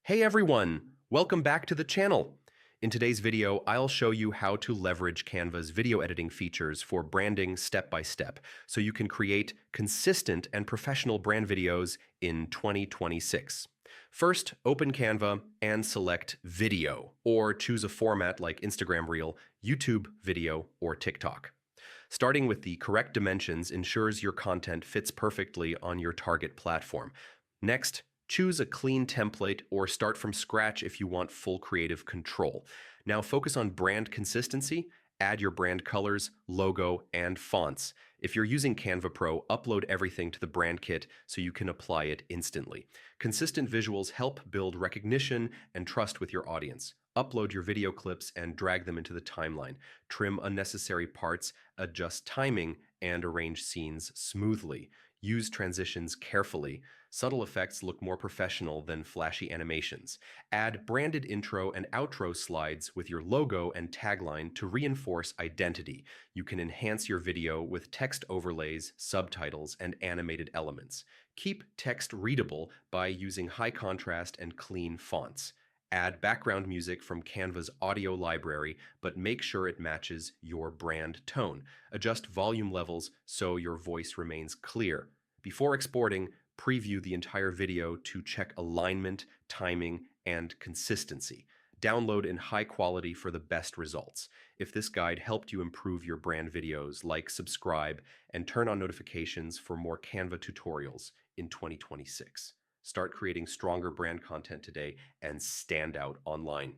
Hey everyone, welcome back to the channel. In today's video, I'll show you how to leverage Canva's video editing features for branding step by step so you can create consistent and professional brand videos in 2026. First, open Canva and select Video, or choose a format like Instagram Reel, YouTube Video, or TikTok. Starting with the correct dimensions ensures your content fits perfectly on your target platform. Next, choose a clean template or start from scratch if you want full creative control. Now focus on brand consistency, add your brand colors, logo, and fonts. If you're using Canva Pro, upload everything to the brand kit so you can apply it instantly. Consistent visuals help build recognition and trust with your audience. Upload your video clips and drag them into the timeline. Trim unnecessary parts, adjust timing, and arrange scenes smoothly. Use transitions carefully. Subtle effects look more professional than flashy animations. Add branded intro and outro slides with your logo and tagline to reinforce identity. You can enhance your video with text overlays, subtitles, and animated elements. Keep text readable by using high contrast and clean fonts. Add background music from Canva's audio library, but make sure it matches your brand tone. Adjust volume levels so your voice remains clear. Before exporting, preview the entire video to check alignment, timing, and consistency. Download in high quality for the best results. If this guide helped you improve your brand videos, like, subscribe, and turn on notifications for more Canva tutorials in 2026. Start creating stronger brand content today and stand out online.